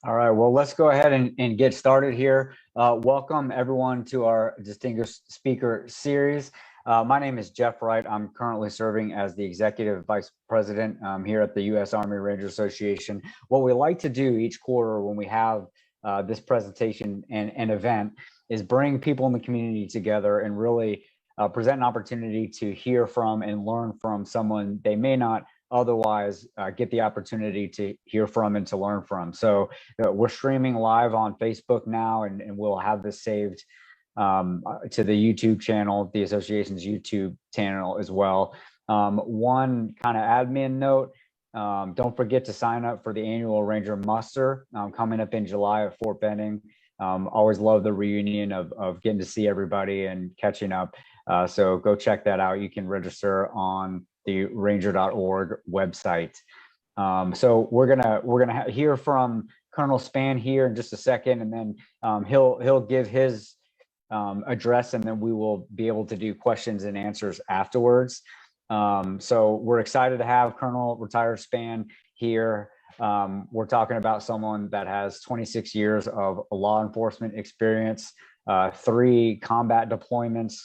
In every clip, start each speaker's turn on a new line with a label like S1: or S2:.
S1: All right, well, let's go ahead and get started here. Welcome everyone to our distinguished speaker series. My name is Jeff Wright. I'm currently serving as the Executive Vice President here at the U.S. Army Ranger Association. What we like to do each quarter when we have this presentation and event is bring people in the community together and really present an opportunity to hear from and learn from someone they may not otherwise get the opportunity to hear from and to learn from. So we're streaming live on Facebook now, and we'll have this saved to the YouTube channel, the association's YouTube channel as well. One kind of admin note, don't forget to sign up for the annual Ranger Muster coming up in July at Fort Benning. Always love the reunion of getting to see everybody and catching up. So go check that out. You can register on the ranger.org website. So we're gonna hear from Colonel Spann here in just a second, and then he'll give his address, and then we will be able to do questions and answers afterwards. So we're excited to have Colonel Retired Spann here. We're talking about someone that has 26 years of law enforcement experience, 3 combat deployments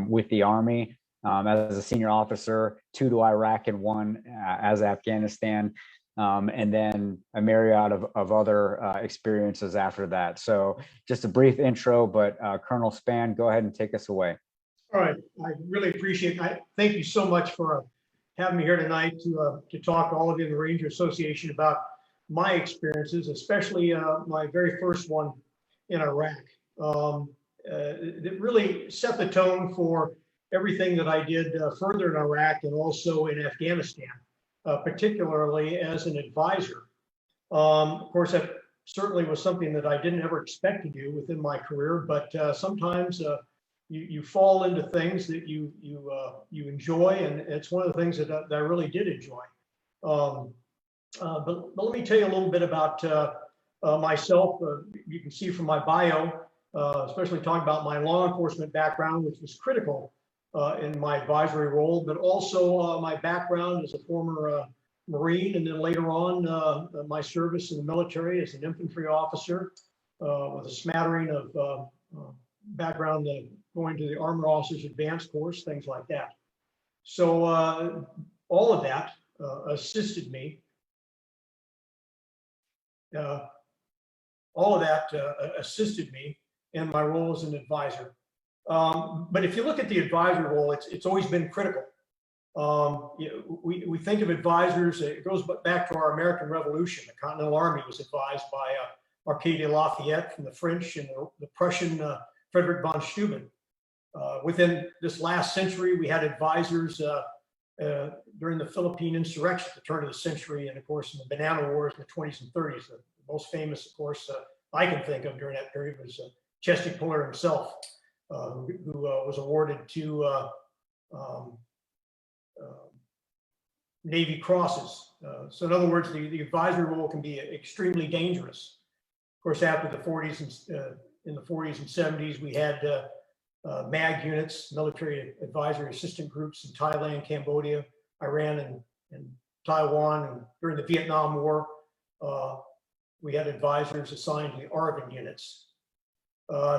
S1: with the Army as a senior officer, 2 to Iraq and 1 as Afghanistan, and then a myriad of other experiences after that. So just a brief intro, but Colonel Spann, go ahead and take us away.
S2: All right, I really appreciate it. Thank you so much for having me here tonight to talk to all of you in the Ranger Association about my experiences, especially my very first one in Iraq. It really set the tone for everything that I did further in Iraq and also in Afghanistan, particularly as an advisor. Of course, that certainly was something that I didn't ever expect to do within my career, but sometimes you fall into things that you enjoy, and it's one of the things that I really did enjoy. But let me tell you a little bit about myself. You can see from my bio, especially talking about my law enforcement background, which was critical in my advisory role, but also my background as a former Marine, and then later on my service in the military as an infantry officer with a smattering of background going to the Armor Officers Advanced Course, things like that. So all of that assisted me. Assisted me in my role as an advisor. But if you look at the advisor role, it's always been critical. We think of advisors, it goes back to our American Revolution. The Continental Army was advised by Marquis de Lafayette from the French and the Prussian Frederick von Steuben. Within this last century, we had advisors during the Philippine insurrection at the turn of the century, and of course in the Banana Wars in the 20s and 30s. The most famous, of course, I can think of during that period was Chesty Puller himself, who was awarded 2 Navy Crosses. So in other words, the advisory role can be extremely dangerous. Of course, after the 40s and in the 40s and 70s, we had MAG units, military advisory assistant groups in Thailand, Cambodia, Iran, and Taiwan. And during the Vietnam War, we had advisors assigned to the ARVN units.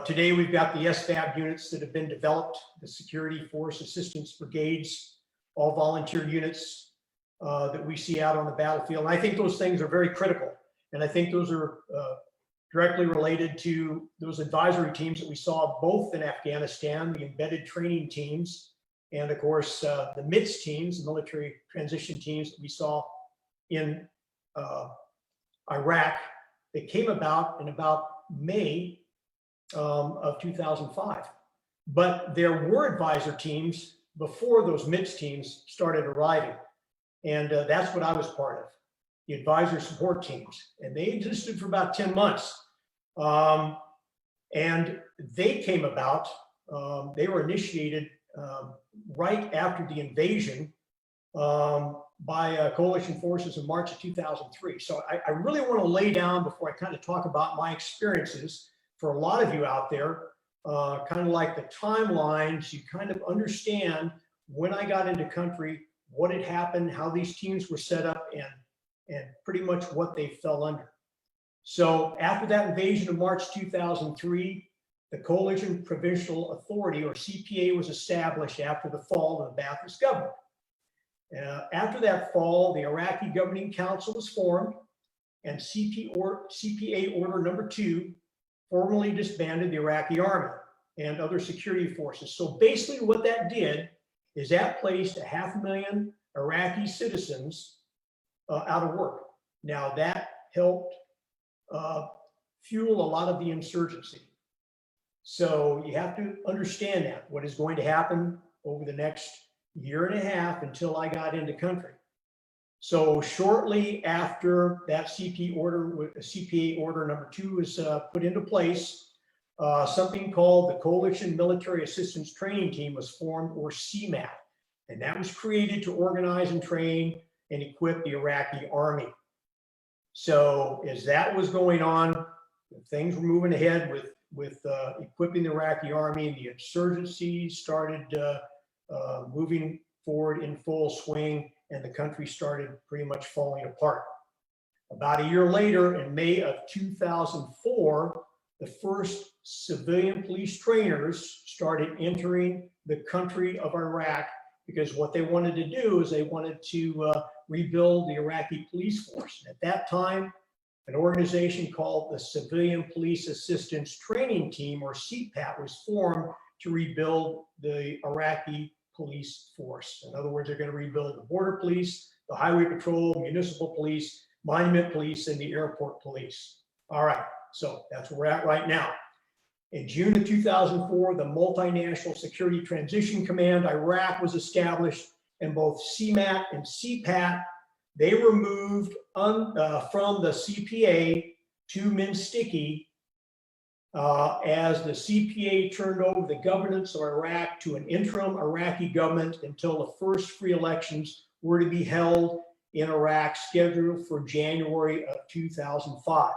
S2: Today, we've got the SFAB units that have been developed, the Security Force Assistance Brigades, all volunteer units that we see out on the battlefield. And I think those things are very critical. And I think those are directly related to those advisory teams that we saw both in Afghanistan, the embedded training teams, and of course, the MITS teams, the military transition teams that we saw in Iraq. They came about in about May of 2005. But there were advisor teams before those MITS teams started arriving. And that's what I was part of, the advisor support teams. And they existed for about 10 months. And they came about, they were initiated right after the invasion by coalition forces in March of 2003. So I really want to lay down, before I kind of talk about my experiences, for a lot of you out there, kind of like the timelines, you kind of understand when I got into country, what had happened, how these teams were set up, and pretty much what they fell under. So after that invasion of March 2003, the Coalition Provisional Authority, or CPA, was established after the fall of the Ba'athist government. After that fall, the Iraqi Governing Council was formed, and CPA Order Number 2 formally disbanded the Iraqi Army and other security forces. So basically what that did is that placed 500,000 Iraqi citizens out of work. Now that helped fuel a lot of the insurgency. So you have to understand that, what is going to happen over the next year and a half until I got into country. So shortly after that CPA Order Number 2 was put into place, something called the Coalition Military Assistance Training Team was formed, or CMAT, and that was created to organize and train and equip the Iraqi army. So as that was going on, things were moving ahead with equipping the Iraqi army, and the insurgency started moving forward in full swing, and the country started pretty much falling apart. About a year later, in May of 2004, the first civilian police trainers started entering the country of Iraq, because what they wanted to do is they wanted to rebuild the Iraqi police force. At that time, an organization called the Civilian Police Assistance Training Team, or CPAT, was formed to rebuild the Iraqi police force. In other words, they're going to rebuild the border police, the highway patrol, municipal police, monument police, and the airport police. All right, so that's where we're at right now. In June of 2004, the Multinational Security Transition Command, Iraq, was established, and both CMAT and CPAT, they were moved from the CPA to Minsticky as the CPA turned over the governance of Iraq to an interim Iraqi government until the first free elections were to be held in Iraq, scheduled for January of 2005.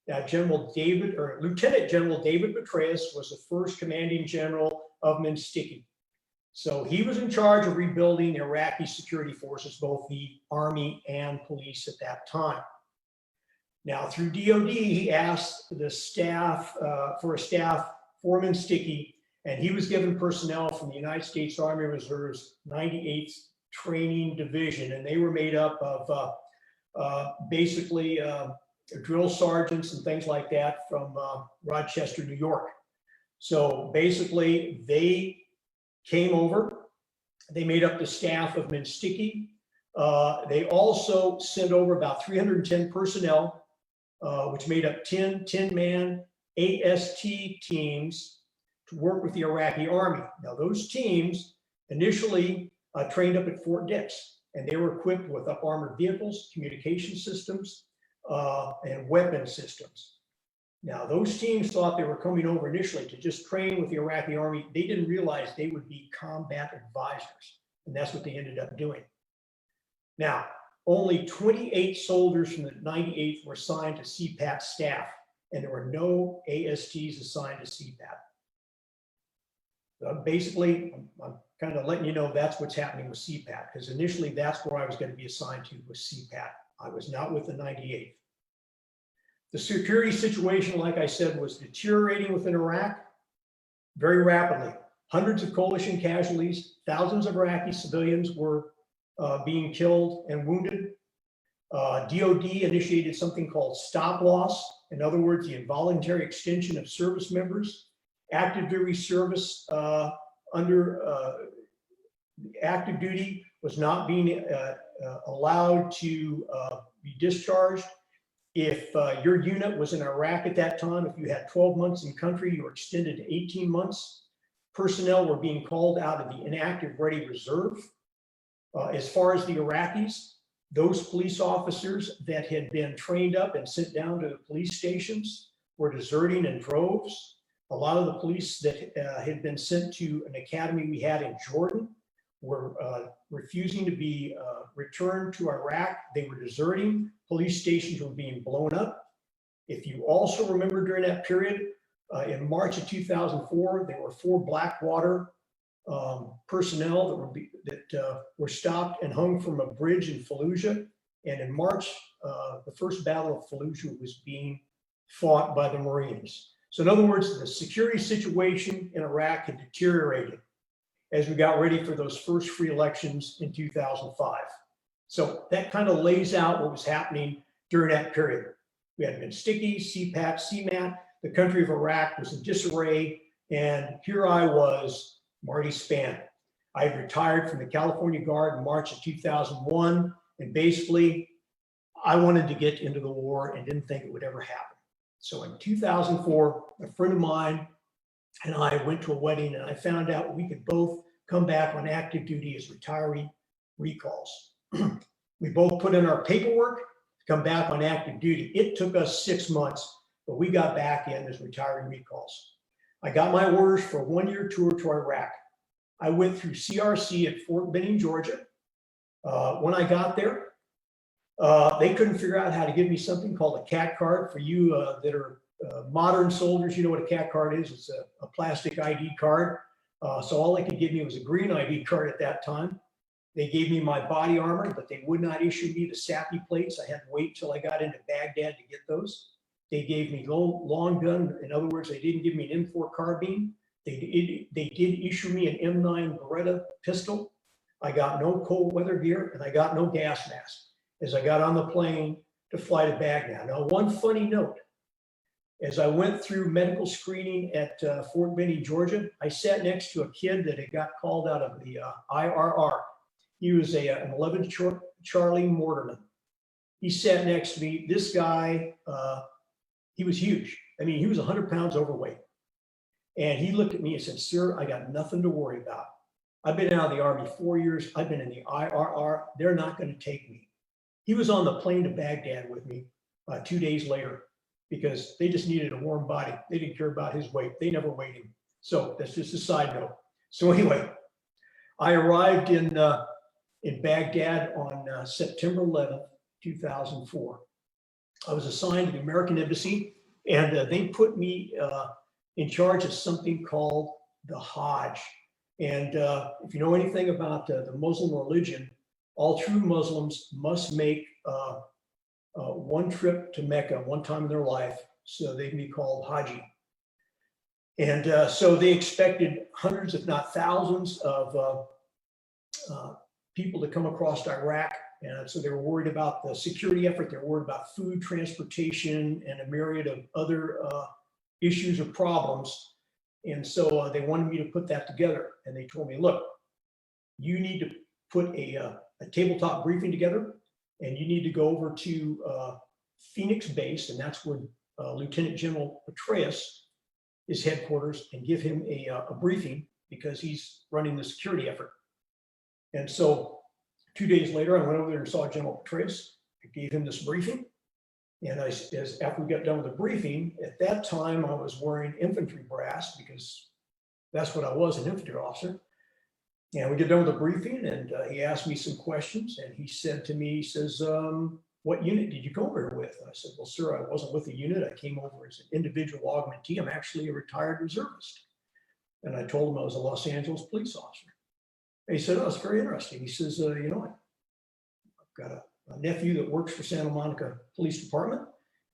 S2: Now, Lieutenant General David Petraeus was the first commanding general of Minsticky. So he was in charge of rebuilding the Iraqi security forces, both the army and police at that time. Now, through DOD, he asked the staff for a staff for Minsticky, and he was given personnel from the United States Army Reserve's 98th Training Division, and they were made up of basically drill sergeants and things like that from Rochester, New York. So basically, they came over, they made up the staff of Minsticky. They also sent over about 310 personnel, which made up 10-man AST teams to work with the Iraqi army. Now, those teams initially trained up at Fort Dix, and they were equipped with up-armored vehicles, communication systems, and weapon systems. Now, those teams thought they were coming over initially to just train with the Iraqi army. They didn't realize they would be combat advisors, and that's what they ended up doing. Now, only 28 soldiers from the 98th were assigned to CPAT staff, and there were no ASTs assigned to CPAT. So basically, I'm kind of letting you know that's what's happening with CPAT, because initially that's where I was going to be assigned to, was CPAT. I was not with the 98th. The security situation, like I said, was deteriorating within Iraq very rapidly. Hundreds of coalition casualties, thousands of Iraqi civilians were being killed and wounded. DOD initiated something called stop loss. In other words, the involuntary extension of service members. Active duty service under active duty was not being allowed to be discharged. If your unit was in Iraq at that time, if you had 12 months in country, you were extended to 18 months. Personnel were being called out of the inactive ready reserve. As far as the Iraqis, those police officers that had been trained up and sent down to the police stations were deserting in droves. A lot of the police that had been sent to an academy we had in Jordan were refusing to be returned to Iraq. They were deserting. Police stations were being blown up. If you also remember during that period, in March of 2004, there were 4 Blackwater personnel that were stopped and hung from a bridge in Fallujah. And in March, the first Battle of Fallujah was being fought by the Marines. So in other words, the security situation in Iraq had deteriorated as we got ready for those first free elections in 2005. So that kind of lays out what was happening during that period. We had been sticky, CPAT, CMAT. The country of Iraq was in disarray. And here I was, Marty Spann. I had retired from the California Guard in March of 2001. And basically, I wanted to get into the war and didn't think it would ever happen. So in 2004, a friend of mine and I went to a wedding, and I found out we could both come back on active duty as retiree recalls. We both put in our paperwork to come back on active duty. It took us 6 months, but we got back in as retiree recalls. I got my orders for a 1-year tour to Iraq. I went through CRC at Fort Benning, Georgia. When I got there, they couldn't figure out how to give me something called a CAT card. For you that are modern soldiers, you know what a CAT card is. It's a plastic ID card. So all they could give me was a green ID card at that time. They gave me my body armor, but they would not issue me the SAPI plates. I had to wait till I got into Baghdad to get those. They gave me long gun. In other words, they didn't give me an M4 carbine. They did issue me an M9 Beretta pistol. I got no cold weather gear, and I got no gas mask as I got on the plane to fly to Baghdad. Now, one funny note, as I went through medical screening at Fort Benning, Georgia, I sat next to a kid that had got called out of the IRR. He was an 11 Charlie Mortarman. He sat next to me. This guy, he was huge. I mean, he was 100 pounds overweight. And he looked at me and said, "Sir, I got nothing to worry about. I've been out of the Army 4 years. I've been in the IRR. They're not going to take me." He was on the plane to Baghdad with me 2 days later because they just needed a warm body. They didn't care about his weight. They never weighed him. So that's just a side note. So anyway, I arrived in Baghdad on September 11th, 2004. I was assigned to the American Embassy, and they put me in charge of something called the Hajj. And if you know anything about the Muslim religion, all true Muslims must make one trip to Mecca one time in their life, so they can be called Haji. And so they expected hundreds, if not thousands, of people to come across Iraq. And so they were worried about the security effort. They were worried about food, transportation, and a myriad of other issues or problems. And so they wanted me to put that together. And they told me, "Look, you need to put a tabletop briefing together, and you need to go over to Phoenix base, and that's where Lieutenant General Petraeus is headquarters, and give him a briefing because he's running the security effort." And so 2 days later, I went over there and saw General Petraeus. I gave him this briefing. And after we got done with the briefing, at that time, I was wearing infantry brass because that's what I was, an infantry officer. And we get done with the briefing, and he asked me some questions. And he said to me, he says, "What unit did you come over here with?" And I said, "Well, sir, I wasn't with a unit. I came over as an individual augmentee. I'm actually a retired reservist." And I told him I was a Los Angeles police officer. And he said, "Oh, it's very interesting." He says, "You know, I've got a nephew that works for Santa Monica Police Department,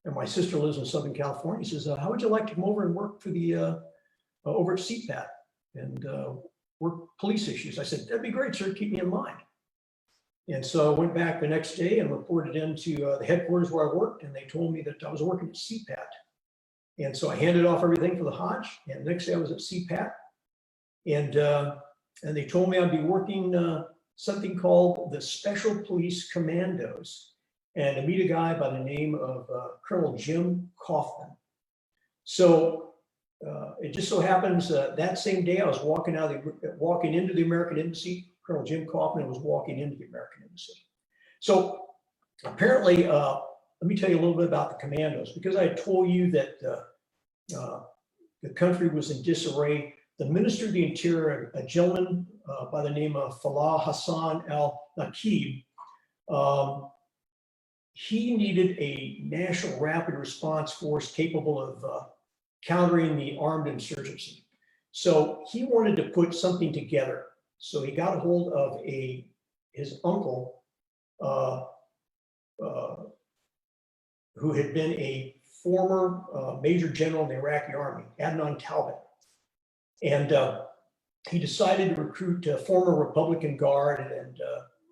S2: and my sister lives in Southern California." He says, "How would you like to come over and work for the over at CPAT and work police issues?" I said, "That'd be great, sir. Keep me in mind." And so I went back the next day and reported into the headquarters where I worked, and they told me that I was working at CPAT. And so I handed off everything for the Hajj, and the next day I was at CPAT, and they told me I'd be working something called the Special Police Commandos, and to meet a guy by the name of Colonel Jim Kaufman. So it just so happens that same day I was walking into the American Embassy. Colonel Jim Kaufman was walking into the American Embassy. So apparently, let me tell you a little bit about the commandos, because I told you that the country was in disarray. The Minister of the Interior, a gentleman by the name of Falah Hassan al-Naqib, he needed a national rapid response force capable of countering the armed insurgency. So he wanted to put something together. So he got a hold of his uncle, who had been a former major general in the Iraqi army, Adnan Talbot. And he decided to recruit former Republican Guard and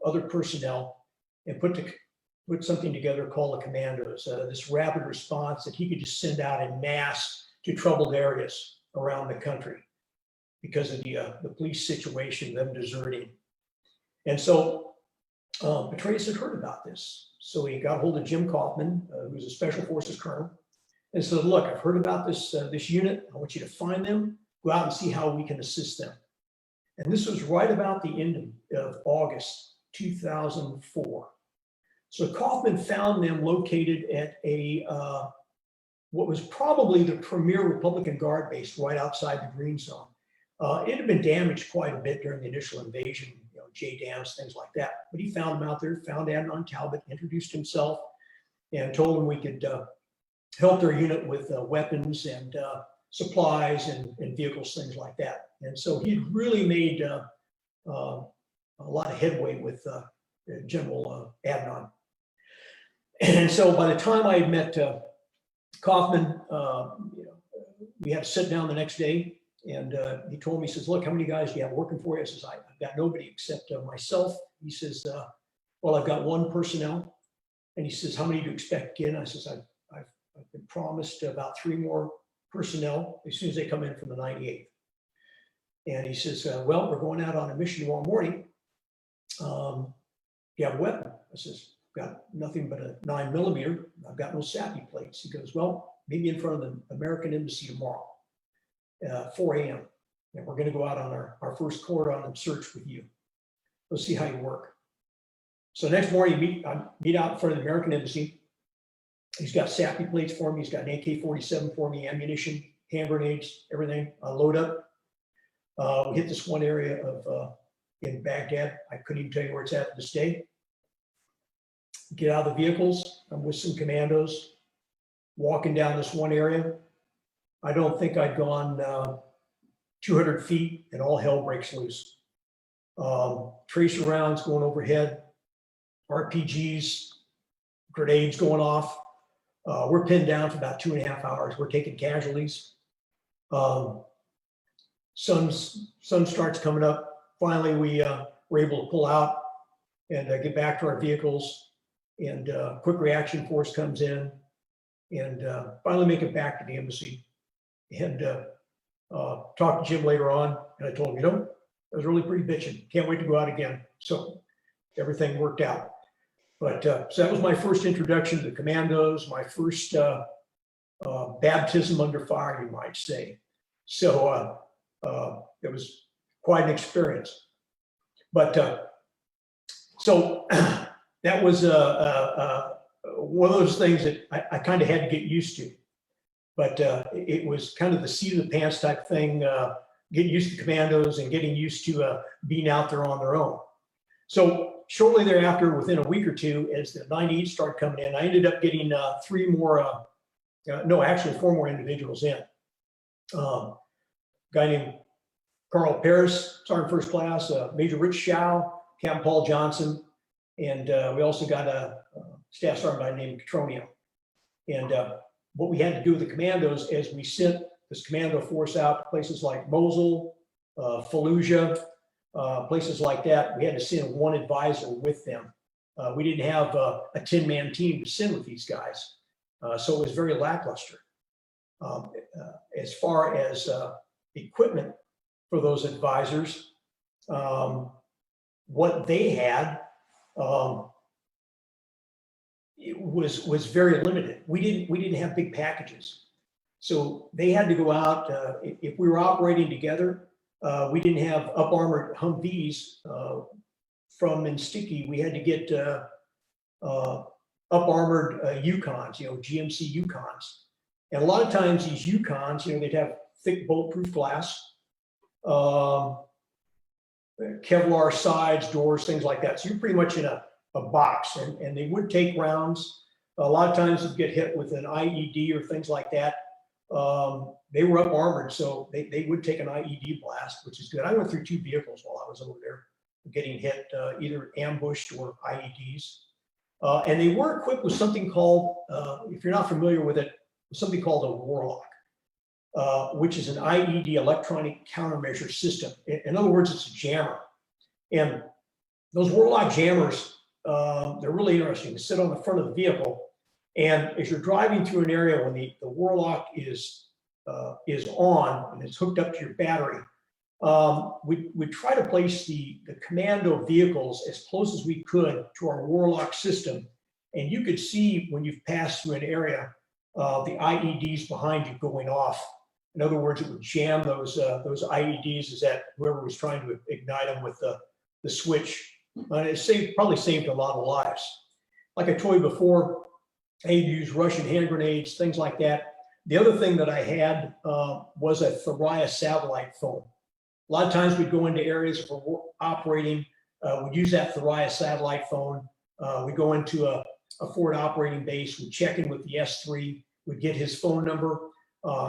S2: other personnel and put something together called the Commandos, this rapid response that he could just send out in mass to troubled areas around the country because of the police situation, them deserting. And so Petraeus had heard about this. So he got hold of Jim Kaufman, who was a Special Forces colonel, and said, look, I've heard about this unit. I want you to find them, go out and see how we can assist them. And this was right about the end of August 2004. So Kaufman found them located at what was probably the premier Republican Guard base right outside the Green Zone. It had been damaged quite a bit during the initial invasion, JDAMs, things like that. But he found them out there, found Adnan Talbot, introduced himself, and told him we could help their unit with weapons and supplies and vehicles, things like that. And so he really made a lot of headway with General Adnan. And so by the time I had met Kaufman, we had to sit down the next day, and he told me, he says, look, how many guys do you have working for you? I says, I've got nobody except myself. He says, well, I've got one personnel. And he says, how many do you expect again? I says, I've been promised about 3 more personnel as soon as they come in from the 98th. And he says, well, we're going out on a mission tomorrow morning. Do you have a weapon? I says, got nothing but a 9mm. I've got no SAPI plates. He goes, well, meet me in front of the American Embassy tomorrow, 4 a.m. And we're going to go out on our first cordon search with you. We'll see how you work. So next morning, I meet out in front of the American Embassy. He's got SAPI plates for me. He's got an AK-47 for me, ammunition, hand grenades, everything. I load up. We hit this one area in Baghdad. I couldn't even tell you where it's at to this day. Get out of the vehicles. I'm with some commandos, walking down this one area. I don't think I'd gone 200 feet and all hell breaks loose. Tracer rounds going overhead, RPGs, grenades going off. We're pinned down for about 2.5 hours. We're taking casualties. Sun starts coming up. Finally, we were able to pull out and get back to our vehicles. And quick reaction force comes in and finally make it back to the embassy. And talked to Jim later on, and I told him, that was really pretty bitching. Can't wait to go out again. So everything worked out. But so that was my first introduction to the commandos, my first baptism under fire, you might say. So it was quite an experience. But so that was one of those things that I kind of had to get used to. But it was kind of the seat of the pants type thing, getting used to commandos and getting used to being out there on their own. So shortly thereafter, within a week or two, as the 98 started coming in, I ended up getting 4 more individuals in. Guy named Carl Paris, Sergeant First Class, Major Rich Shao, Captain Paul Johnson, and we also got a staff sergeant by the name of Catronio. And what we had to do with the commandos is we sent this commando force out to places like Mosul, Fallujah, places like that. We had to send one advisor with them. We didn't have a 10-man team to send with these guys. So it was very lackluster. As far as equipment for those advisors, what they had it was very limited. We didn't have big packages. So they had to go out, if we were operating together, we didn't have up armored Humvees from Sticky. We had to get up armored Yukons, GMC Yukons. And a lot of times these Yukons, they'd have thick bulletproof glass, Kevlar sides, doors, things like that. So you're pretty much in a box, and they would take rounds. A lot of times you'd get hit with an IED or things like that. They were up armored, so they would take an IED blast, which is good. I went through 2 vehicles while I was over there, getting hit, either ambushed or IEDs. And they were equipped with something called, if you're not familiar with it, something called a Warlock, which is an IED, electronic countermeasure system. In other words, it's a jammer. And those Warlock jammers, they're really interesting. They sit on the front of the vehicle. And as you're driving through an area when the Warlock is on and it's hooked up to your battery, we try to place the commando vehicles as close as we could to our Warlock system. And you could see when you've passed through an area, the IEDs behind you going off. In other words, it would jam those IEDs as that whoever was trying to ignite them with the switch. And it probably saved a lot of lives. Like I told you before, I had used Russian hand grenades, things like that. The other thing that I had was a Thuraya satellite phone. A lot of times we'd go into areas if we're operating, we'd use that Thuraya satellite phone. We go into a forward operating base, we'd check in with the S3, we'd get his phone number.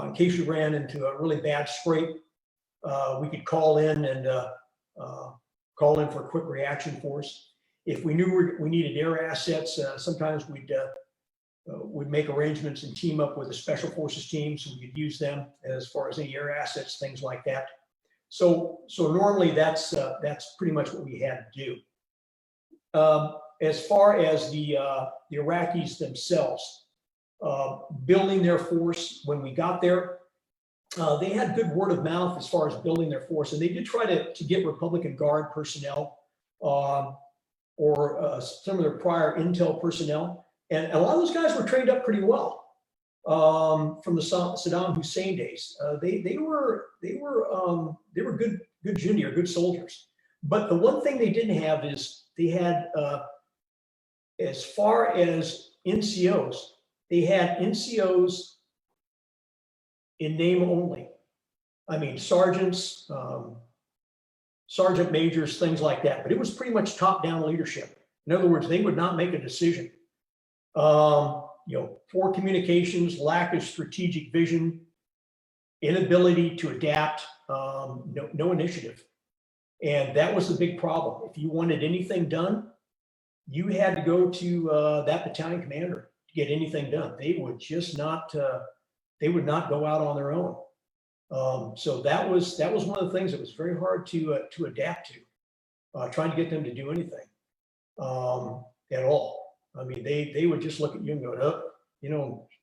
S2: In case we ran into a really bad scrape, we could call in and call in for a quick reaction force. If we knew we needed air assets, sometimes we'd make arrangements and team up with a special forces team so we could use them as far as any air assets, things like that. So normally that's pretty much what we had to do. As far as the Iraqis themselves, building their force, when we got there, they had good word of mouth as far as building their force, and they did try to get Republican Guard personnel or some of their prior intel personnel. And a lot of those guys were trained up pretty well from the Saddam Hussein days. They were good junior, good soldiers. But the one thing they didn't have is they had, as far as NCOs, they had NCOs in name only. I mean, sergeants, sergeant majors, things like that. But it was pretty much top-down leadership. In other words, they would not make a decision. Poor communications, lack of strategic vision, inability to adapt, no initiative. And that was the big problem. If you wanted anything done, you had to go to that battalion commander to get anything done. They would just not, they would not go out on their own. So that was one of the things that was very hard to adapt to, trying to get them to do anything at all. I mean, they would just look at you and go, oh,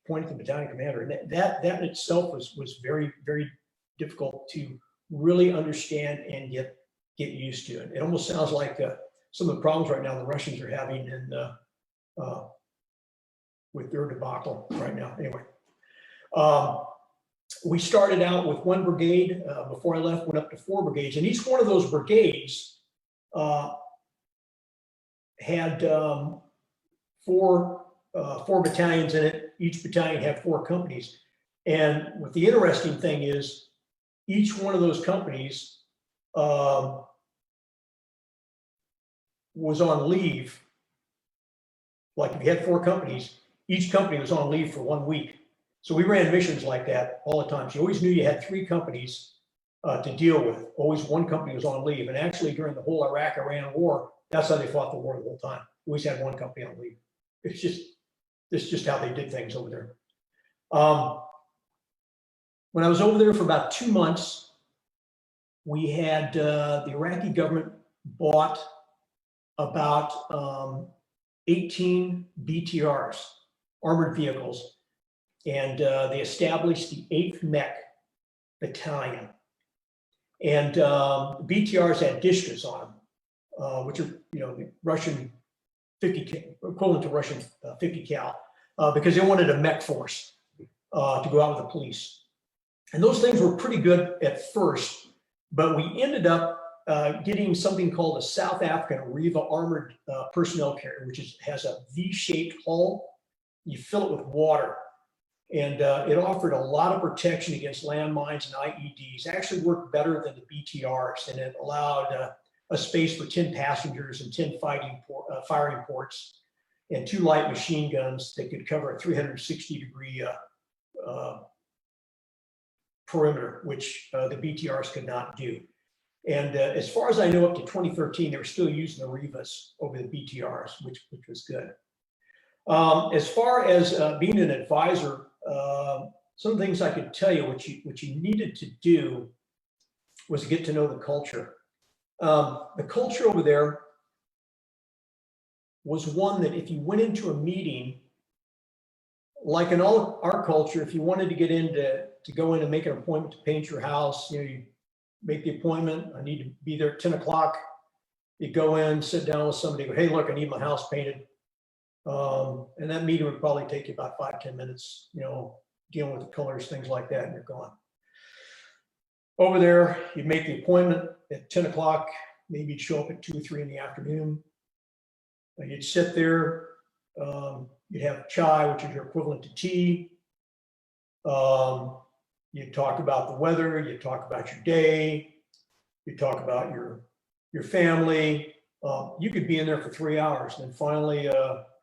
S2: point at the battalion commander. And that in itself was very, very difficult to really understand and get used to. It almost sounds like some of the problems right now the Russians are having with their debacle right now. Anyway, we started out with one brigade. Before I left, went up to 4 brigades, and each one of those brigades had four battalions in it. Each battalion had 4 companies. And what the interesting thing is, each one of those companies was on leave. Like if you had 4 companies, each company was on leave for 1 week. So we ran missions like that all the time. So you always knew you had 3 companies to deal with. Always one company was on leave. And actually during the whole Iraq-Iran war, that's how they fought the war the whole time. Always had one company on leave. It's just how they did things over there. When I was over there for about 2 months, we had the Iraqi government bought about 18 BTRs, armored vehicles, and they established the 8th Mech Battalion. And BTRs had Dishkas on them, which are the Russian 50 equivalent to Russian 50 cal, because they wanted a mech force to go out with the police. And those things were pretty good at first, but we ended up getting something called a South African Riva armored personnel carrier, which has a V-shaped hull. You fill it with water, and it offered a lot of protection against landmines and IEDs. It actually worked better than the BTRs, and it allowed a space for 10 passengers and 10 firing ports, and 2 light machine guns that could cover a 360-degree perimeter, which the BTRs could not do. And as far as I know, up to 2013, they were still using the Rivas over the BTRs, which was good. As far as being an advisor, some things I could tell you what you needed to do was get to know the culture. The culture over there was one that if you went into a meeting, like in all our culture, if you wanted to get into to go in and make an appointment to paint your house, you know, you make the appointment. I need to be there at 10 o'clock. You go in, sit down with somebody, go, hey, look, I need my house painted. And that meeting would probably take you about 5-10 minutes, you know, dealing with the colors, things like that, and you're gone. Over there, you make the appointment at 10 o'clock, maybe you'd show up at 2 or 3 in the afternoon. You'd sit there, you'd have chai, which is your equivalent to tea. You'd talk about the weather, you'd talk about your day, you'd talk about your family. You could be in there for 3 hours, and then finally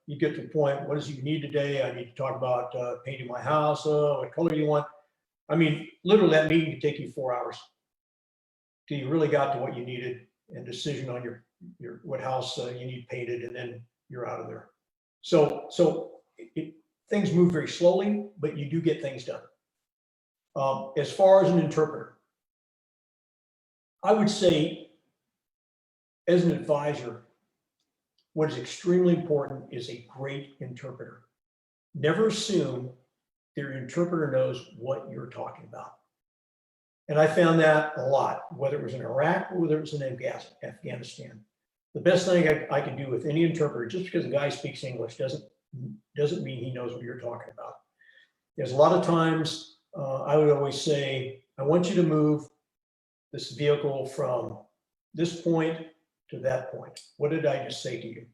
S2: you get to the point, what is it you need today? I need to talk about painting my house, what color do you want? I mean, literally that meeting could take you 4 hours till you really got to what you needed and decision on your what house you need painted, and then you're out of there. So things move very slowly, but you do get things done. As far as an interpreter, I would say as an advisor, what is extremely important is a great interpreter. Never assume that your interpreter knows what you're talking about. And I found that a lot, whether it was in Iraq or whether it was in Afghanistan. The best thing I could do with any interpreter, just because a guy speaks English doesn't mean he knows what you're talking about. There's a lot of times I would always say, I want you to move this vehicle from this point to that point. What did I just say to you?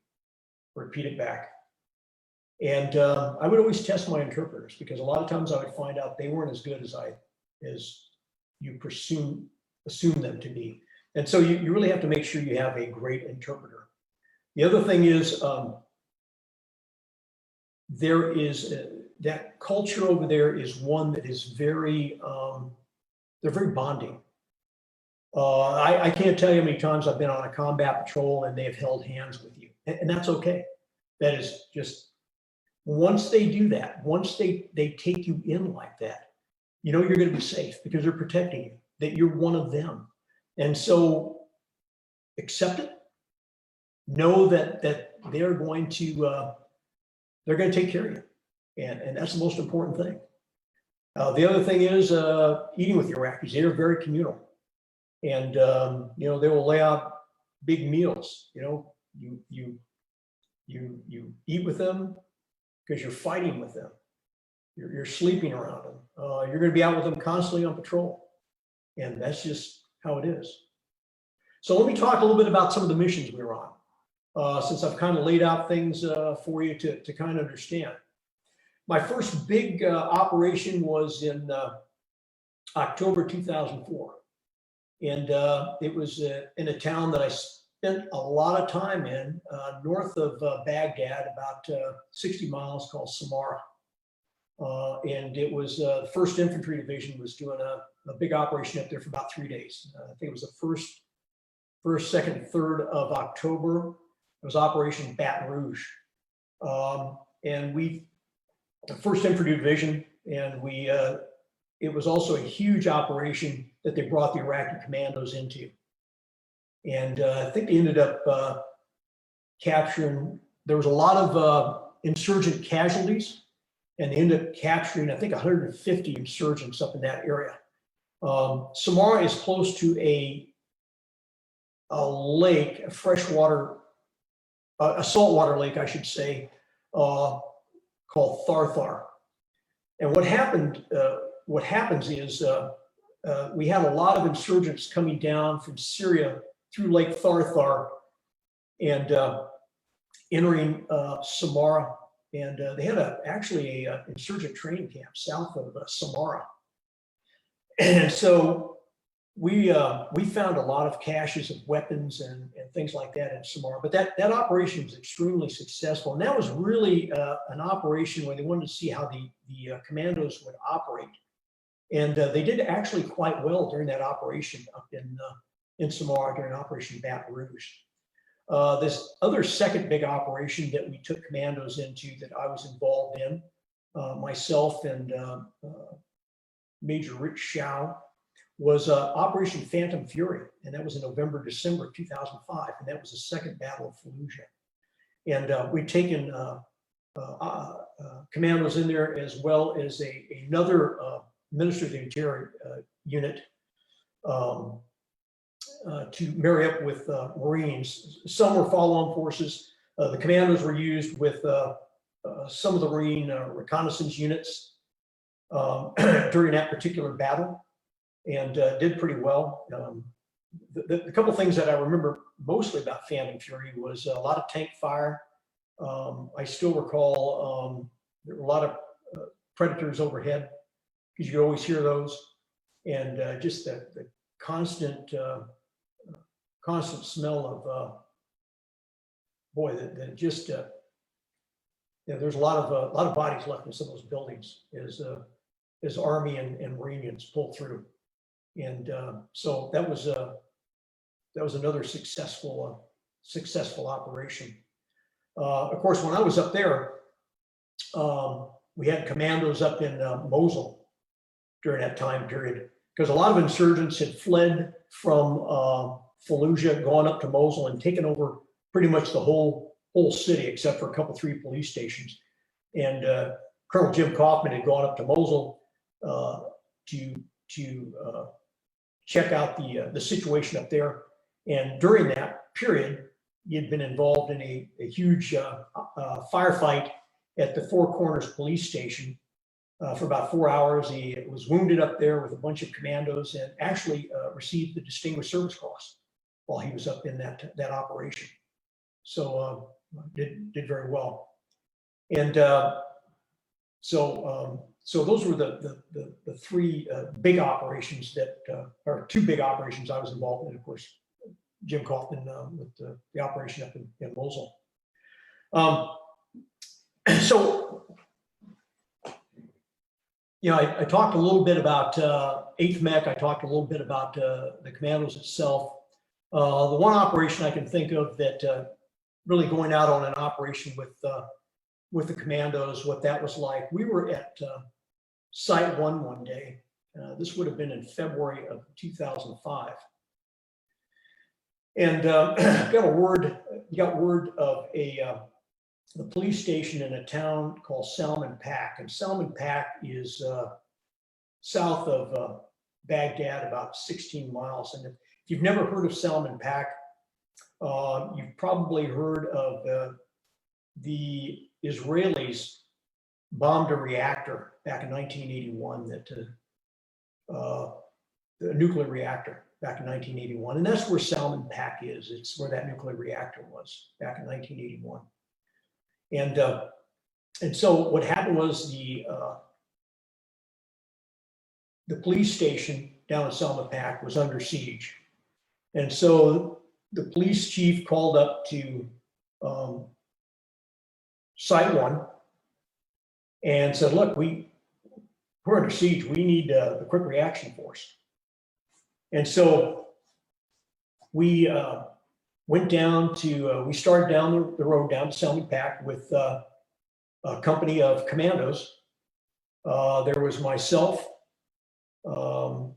S2: Repeat it back. And I would always test my interpreters, because a lot of times I would find out they weren't as good as you assume them to be. And so you really have to make sure you have a great interpreter. The other thing is there is that culture over there is one that is very, they're very bonding. I can't tell you how many times I've been on a combat patrol and they've held hands with you, and that's okay. That is just, once they do that, once they take you in like that, you know you're going to be safe because they're protecting you, that you're one of them. And so accept it. Know that they're going to take care of you, and that's the most important thing. The other thing is eating with the Iraqis. They're very communal, and you know, they will lay out big meals. You know, you eat with them because you're fighting with them. You're sleeping around them. You're going to be out with them constantly on patrol, and that's just how it is. So let me talk a little bit about some of the missions we were on, since I've kind of laid out things for you to kind of understand. My first big operation was in October 2004. And it was in a town that I spent a lot of time in, north of Baghdad, about 60 miles, called Samara. And it was the 1st Infantry Division was doing a big operation up there for about 3 days. I think it was the 1st, 2nd, 3rd of October. It was Operation Baton Rouge. And the 1st Infantry Division, and it was also a huge operation that they brought the Iraqi commandos into. And I think they ended up capturing, there was a lot of insurgent casualties, and they ended up capturing, I think, 150 insurgents up in that area. Samara is close to a lake, a freshwater, a saltwater lake, I should say, called Tharthar. And what happens is we had a lot of insurgents coming down from Syria through Lake Tharthar and entering Samara. And they had actually a insurgent training camp south of Samara. And so we found a lot of caches of weapons and things like that in Samara. But that operation was extremely successful. And that was really an operation where they wanted to see how the commandos would operate. And they did actually quite well during that operation up in Samara, during Operation Baton Rouge. This other second big operation that we took commandos into that I was involved in, myself and Major Rich Shao, was Operation Phantom Fury. And that was in November, December of 2005. And that was the second Battle of Fallujah. And we'd taken commandos in there, as well as another Ministry of the Interior unit to marry up with Marines. Some were follow-on forces. The commandos were used with some of the Marine reconnaissance units during that particular battle, and did pretty well. The couple things that I remember mostly about Phantom Fury was a lot of tank fire. I still recall there were a lot of Predators overhead, because you could always hear those, and just the constant constant smell of boy, that just there's a lot of bodies left in some of those buildings as Army and Marine units pulled through, and so that was another successful operation. Of course, when I was up there, we had commandos up in Mosul during that time period, because a lot of insurgents had fled from Fallujah, gone up to Mosul, and taken over pretty much the whole city, except for three police stations. And Colonel Jim Kaufman had gone up to Mosul to check out the situation up there. And during that period, he had been involved in a huge firefight at the Four Corners police station for about 4 hours. He was wounded up there with a bunch of commandos, and actually received the Distinguished Service Cross while he was up in that operation. So did very well. And so those were the three big operations that, or two big operations I was involved in. Of course, Jim Kaufman with the operation up in Mosul. So, you know, I talked a little bit about 8th Mech. I talked a little bit about the commandos itself. The one operation I can think of that really going out on an operation with the commandos, what that was like. We were at Site 1 one day. This would have been in February of 2005. And got word of the police station in a town called Salman Pak. And Salman Pak is south of Baghdad, about 16 miles. And if you've never heard of Salman Pak, you've probably heard of the Israelis bombed a reactor back in 1981, the nuclear reactor back in 1981. And that's where Salman Pak is. It's where that nuclear reactor was back in 1981. And so what happened was the police station down in Salman Pak was under siege. And so the police chief called up to Site 1 and said, look, we're under siege. We need the quick reaction force. And so we went down to, we started down the road down to Salman Pak with a company of commandos. There was myself, my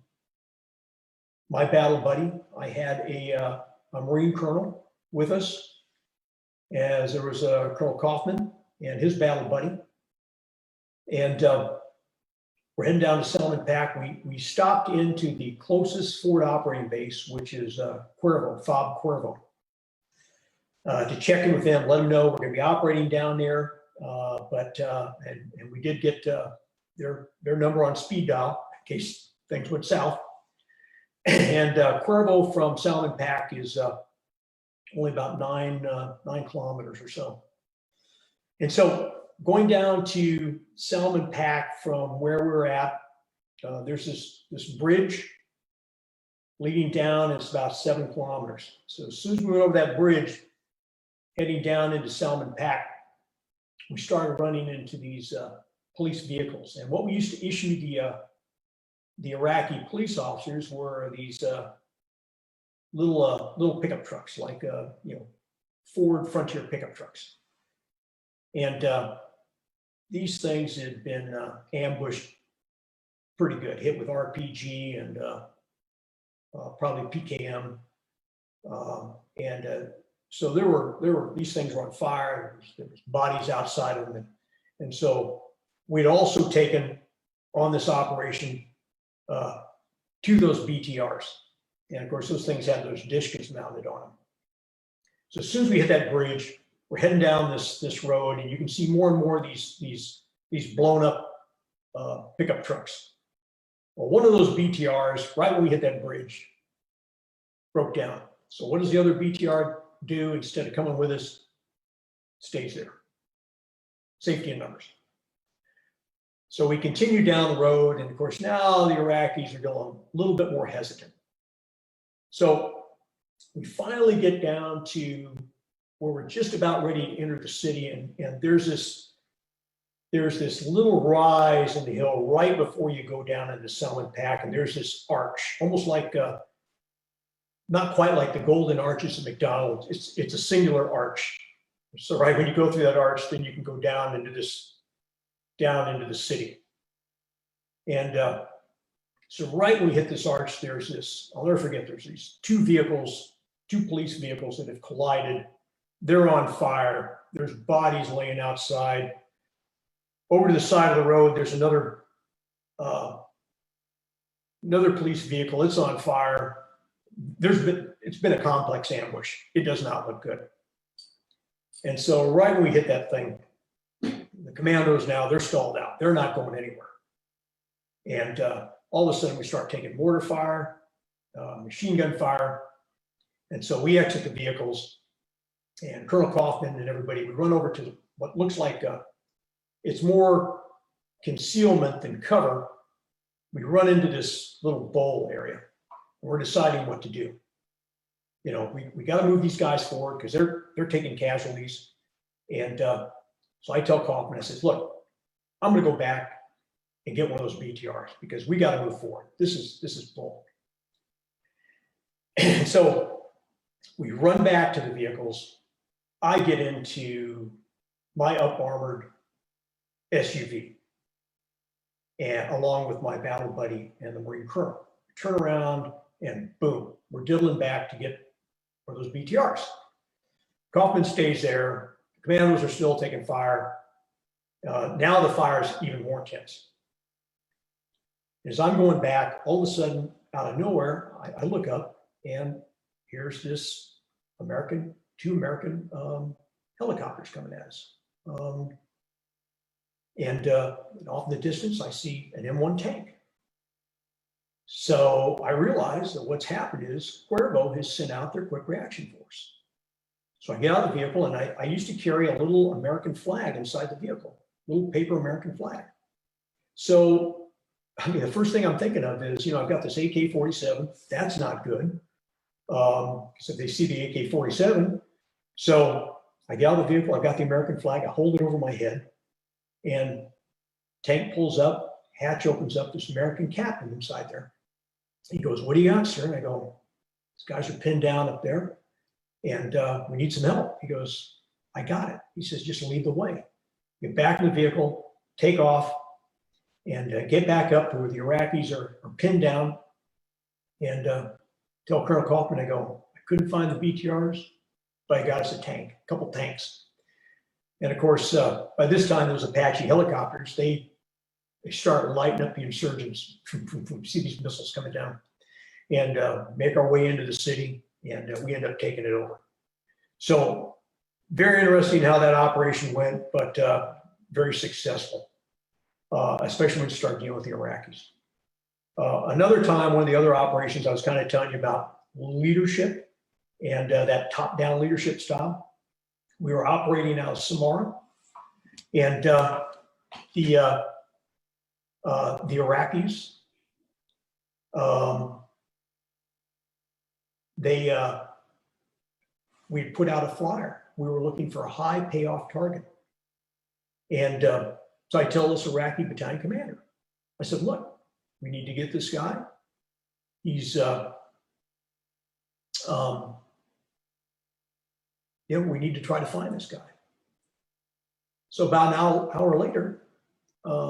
S2: battle buddy. I had a Marine colonel with us, as there was Colonel Kaufman and his battle buddy. And we're heading down to Salman Pak. We stopped into the closest forward operating base, which is Cuervo, FOB Cuervo, to check in with them, let them know we're going to be operating down there. And we did get their number on speed dial in case things went south. And Cuervo from Salman Pak is only about 9 kilometers or so. And so going down to Salman Pak from where we're at, there's this bridge leading down. It's about 7 kilometers. So as soon as we went over that bridge, heading down into Salman Pak, we started running into these police vehicles. And what we used to issue the Iraqi police officers were these little pickup trucks, like Ford Frontier pickup trucks. And these things had been ambushed pretty good, hit with RPG and probably PKM. So there were these things were on fire. There was bodies outside of them, and so we'd also taken on this operation to those BTRs, and of course those things had those discus mounted on them. So as soon as we hit that bridge, we're heading down this road, and you can see more and more of these blown up pickup trucks. Well, one of those BTRs, right when we hit that bridge, broke down. So what does the other BTR do? Instead of coming with us, stays there. Safety in numbers. So we continue down the road, and of course now the Iraqis are going a little bit more hesitant. So we finally get down to where we're just about ready to enter the city, and there's this little rise in the hill right before you go down into Selman Pack, and there's this arch, almost like not quite like the golden arches of McDonald's. It's a singular arch. So right when you go through that arch, then you can go down into the city. And so right when we hit this arch, there's this, I'll never forget, there's these two police vehicles that have collided. They're on fire. There's bodies laying outside. Over to the side of the road, there's another police vehicle. It's on fire. It's been a complex ambush. It does not look good. And so right when we hit that thing, the commandos now, they're stalled out. They're not going anywhere. And all of a sudden we start taking mortar fire, machine gun fire. And so we exit the vehicles, and Colonel Kaufman and everybody, we run over to what looks like it's more concealment than cover. We run into this little bowl area. We're deciding what to do. You know, we got to move these guys forward because they're taking casualties. And so I tell Kaufman, I says, look, I'm going to go back and get one of those BTRs because we got to move forward. This is bull. And so we run back to the vehicles. I get into my up-armored SUV, and along with my battle buddy and the Marine colonel. Turn around and boom, we're diddling back to get one of those BTRs. Kaufman stays there. The commandos are still taking fire. Now the fire is even more intense. As I'm going back, all of a sudden, out of nowhere, I look up, and here's this two American helicopters coming at us. And off in the distance, I see an M1 tank. So I realize that what's happened is Cuervo has sent out their quick reaction force. So I get out of the vehicle, and I used to carry a little American flag inside the vehicle, little paper American flag. So, I mean, the first thing I'm thinking of is, you know, I've got this AK-47. That's not good. Because if they see the AK-47, so I get out of the vehicle, I've got the American flag, I hold it over my head, and tank pulls up, hatch opens up, this American captain inside there. He goes, what do you got, sir? And I go, these guys are pinned down up there, and we need some help. He goes, I got it. He says, just lead the way. Get back in the vehicle, take off, and get back up to where the Iraqis are pinned down, and tell Colonel Kaufman, I go, I couldn't find the BTRs, but I got us a tank, a couple tanks. And of course, by this time, those Apache helicopters, they start lighting up the insurgents. See these missiles coming down, and make our way into the city, and we end up taking it over. So very interesting how that operation went, but very successful, especially when you start dealing with the Iraqis. Another time, one of the other operations I was kind of telling you about leadership and that top-down leadership style. We were operating out of Samara, and the Iraqis, we put out a flyer. We were looking for a high payoff target. And so I tell this Iraqi battalion commander, I said, look, we need to get this guy. He's Yeah, we need to try to find this guy. So about an hour later,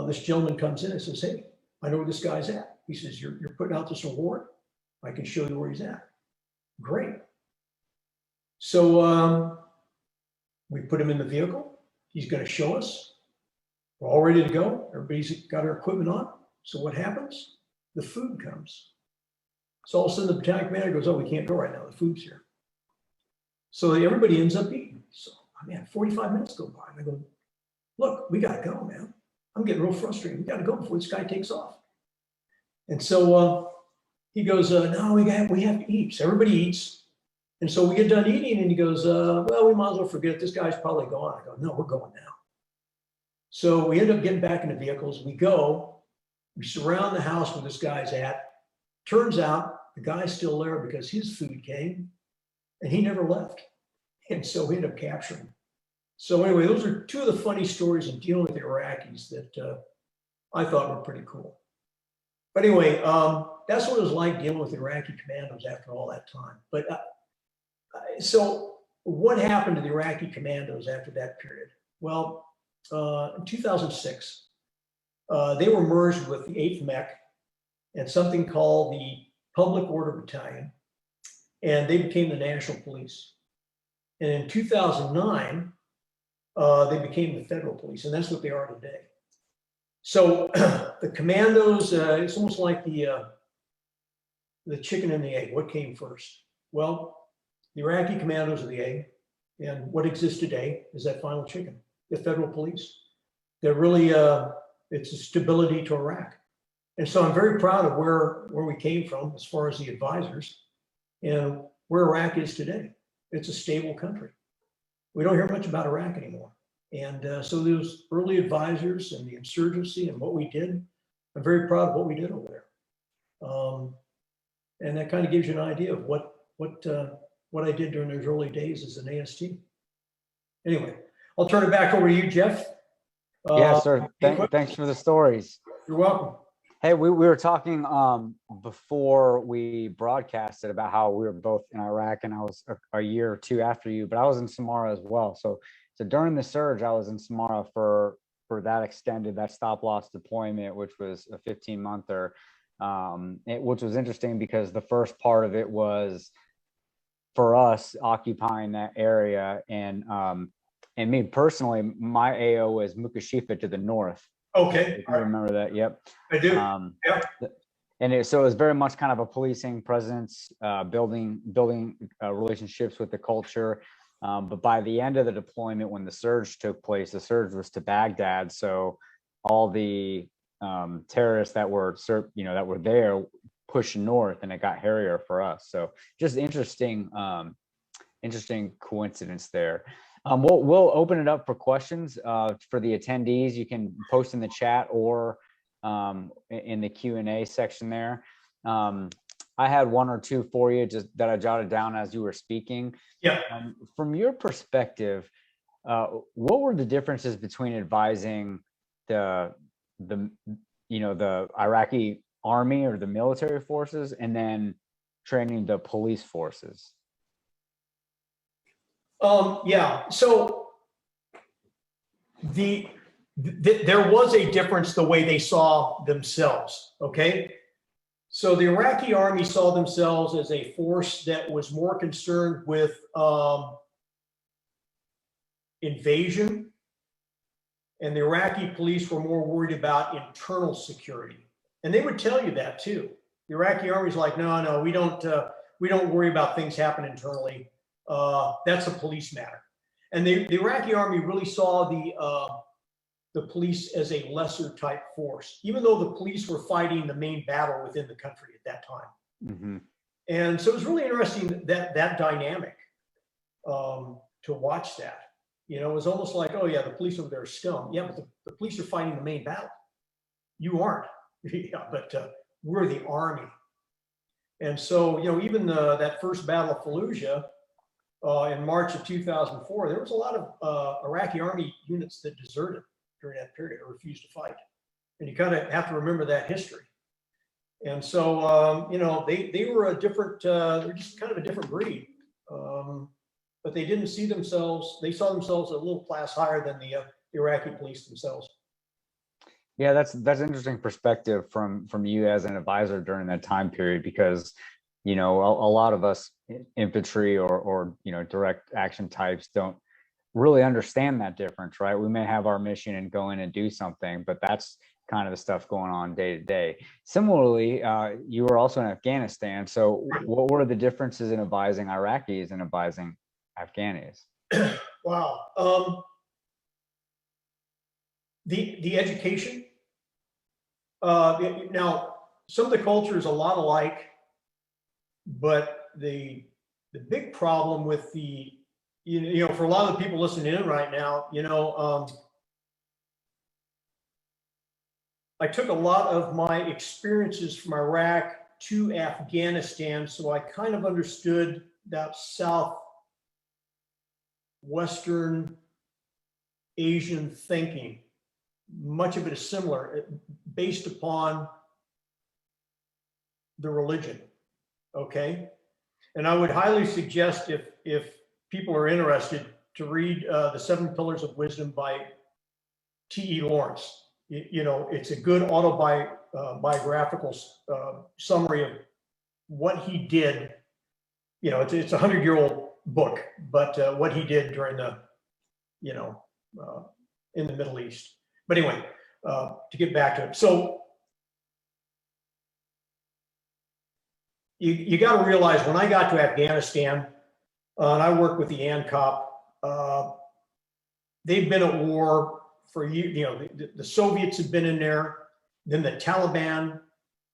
S2: this gentleman comes in and says, hey, I know where this guy's at. He says, you're putting out this award. I can show you where he's at. Great. So we put him in the vehicle. He's going to show us. We're all ready to go. Everybody's got our equipment on. So what happens? The food comes. So all of a sudden the battalion commander goes, oh, we can't go right now. The food's here. So everybody ends up eating. So, man, 45 minutes go by. And I go, look, we got to go, man. I'm getting real frustrated. We got to go before this guy takes off. And so he goes, no, we have to eat. So everybody eats. And so we get done eating and he goes, well, we might as well forget it. This guy's probably gone. I go, no, we're going now. So we end up getting back in the vehicles. We go, we surround the house where this guy's at. Turns out the guy's still there because his food came and he never left. And so we ended up capturing him. So anyway, those are two of the funny stories in dealing with the Iraqis that I thought were pretty cool. But anyway, that's what it was like dealing with Iraqi commandos after all that time. But so what happened to the Iraqi commandos after that period? Well, in 2006, they were merged with the 8th Mech and something called the Public Order Battalion, and they became the National Police. And in 2009, they became the Federal Police, and that's what they are today. So the commandos, it's almost like the chicken and the egg. What came first? Well, the Iraqi commandos are the egg, and what exists today is that final chicken, the Federal Police. They're really, it's a stability to Iraq. And so I'm very proud of where we came from as far as the advisors and where Iraq is today. It's a stable country. We don't hear much about Iraq anymore. And so those early advisors and the insurgency and what we did, I'm very proud of what we did over there. And that kind of gives you an idea of what I did during those early days as an AST. Anyway, I'll turn it back over to you, Jeff.
S1: Yeah, sir. Thanks for the stories.
S2: You're welcome.
S1: Hey, we were talking before we broadcasted about how we were both in Iraq, and I was a year or two after you, but I was in Samara as well. So during the surge, I was in Samara for that stop loss deployment, which was a 15-monther, which was interesting because the first part of it was for us occupying that area, and me personally, my AO was Mukashifa to the north.
S2: Okay.
S1: I remember that. Yep.
S2: I do.
S1: Yep. And so it was very much kind of a policing presence, building relationships with the culture. But by the end of the deployment, when the surge took place, the surge was to Baghdad. So all the terrorists that were there pushed north, and it got hairier for us. So just interesting coincidence there. We'll open it up for questions for the attendees. You can post in the chat or in the Q&A section there. I had one or two for you just that I jotted down as you were speaking.
S2: Yeah.
S1: From your perspective, what were the differences between advising the Iraqi army or the military forces and then training the police forces?
S2: Yeah, so there was a difference the way they saw themselves, okay? So the Iraqi army saw themselves as a force that was more concerned with invasion, and the Iraqi police were more worried about internal security. And they would tell you that too. The Iraqi army's like, no, we don't worry about things happening internally. That's a police matter. And the Iraqi army really saw the police as a lesser type force, even though the police were fighting the main battle within the country at that time. Mm-hmm. And so it was really interesting that dynamic to watch that. It was almost like, oh yeah, the police over there are scum. Yeah, but the police are fighting the main battle. You aren't. Yeah, but we're the army. And so, even that first battle of Fallujah, in March of 2004, there was a lot of Iraqi army units that deserted during that period or refused to fight. And you kind of have to remember that history. And so, they were a different, they're just kind of a different breed. but they didn't see themselves, they saw themselves a little class higher than the Iraqi police themselves.
S1: Yeah, that's interesting perspective from you as an advisor during that time period, because a lot of us infantry or direct action types don't really understand that difference, right? We may have our mission and go in and do something, but that's kind of the stuff going on day to day. Similarly, you were also in Afghanistan. So what were the differences in advising Iraqis and advising Afghanis?
S2: Wow. The education. Now, some of the culture is a lot alike, but the big problem with the, for a lot of the people listening in right now, I took a lot of my experiences from Iraq to Afghanistan, so I kind of understood that Southwestern Asian thinking. Much of it is similar, based upon the religion, okay? And I would highly suggest, if people are interested, to read The 7 Pillars of Wisdom by T.E. Lawrence. It's a good autobiographical summary of what he did. It's a 100-year-old book, but what he did during the, in the Middle East. But anyway, to get back to it. So you got to realize, when I got to Afghanistan, and I worked with the ANCOP, they've been at war for years. The Soviets had been in there, then the Taliban,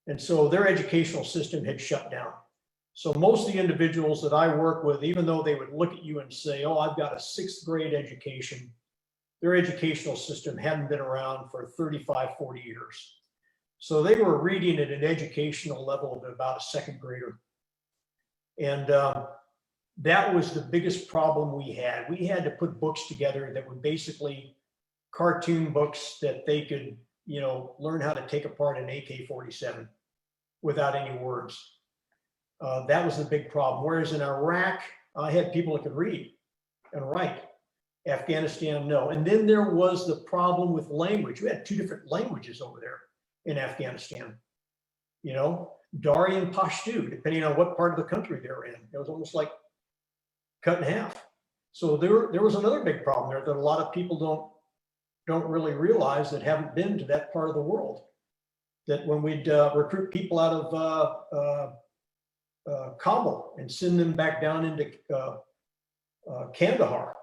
S2: and so their educational system had shut down. So most of the individuals that I work with, even though they would look at you and say, "Oh, I've got a 6th grade education," their educational system hadn't been around for 35, 40 years. So they were reading at an educational level of about a 2nd grader. And that was the biggest problem we had. We had to put books together that were basically cartoon books that they could, learn how to take apart an AK-47 without any words. That was the big problem. Whereas in Iraq, I had people that could read and write. Afghanistan, no. And then there was the problem with language. We had 2 different languages over there in Afghanistan. Dari and Pashto, depending on what part of the country they're in. It was almost like cut in half. So there was another big problem there that a lot of people don't really realize, that haven't been to that part of the world. That when we'd recruit people out of Kabul and send them back down into Kandahar,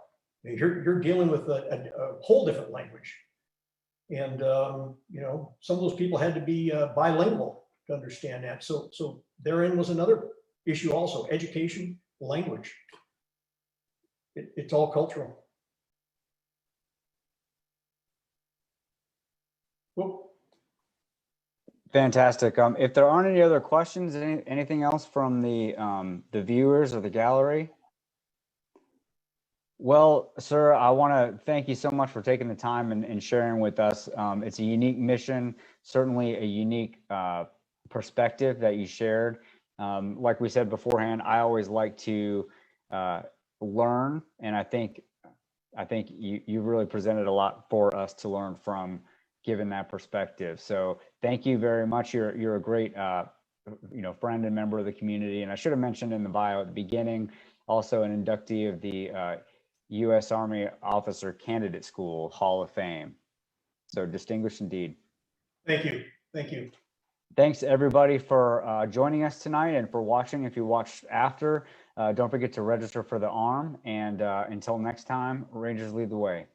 S2: you're dealing with a whole different language. And, some of those people had to be bilingual to understand that. So therein was another issue also: education, language. It's all cultural. Well,
S1: Fantastic. If there aren't any other questions, anything else from the viewers or the gallery? Well, sir, I want to thank you so much for taking the time and sharing with us. It's a unique mission, certainly a unique perspective that you shared. Like we said beforehand, I always like to learn, and I think you really presented a lot for us to learn from, given that perspective. So thank you very much. You're a great friend and member of the community. And I should have mentioned in the bio at the beginning, also an inductee of the U.S. Army Officer Candidate School Hall of Fame. So distinguished indeed.
S2: Thank you. Thank you.
S1: Thanks everybody for joining us tonight, and for watching. If you watched after, don't forget to register for the ARM, and until next time, Rangers lead the way.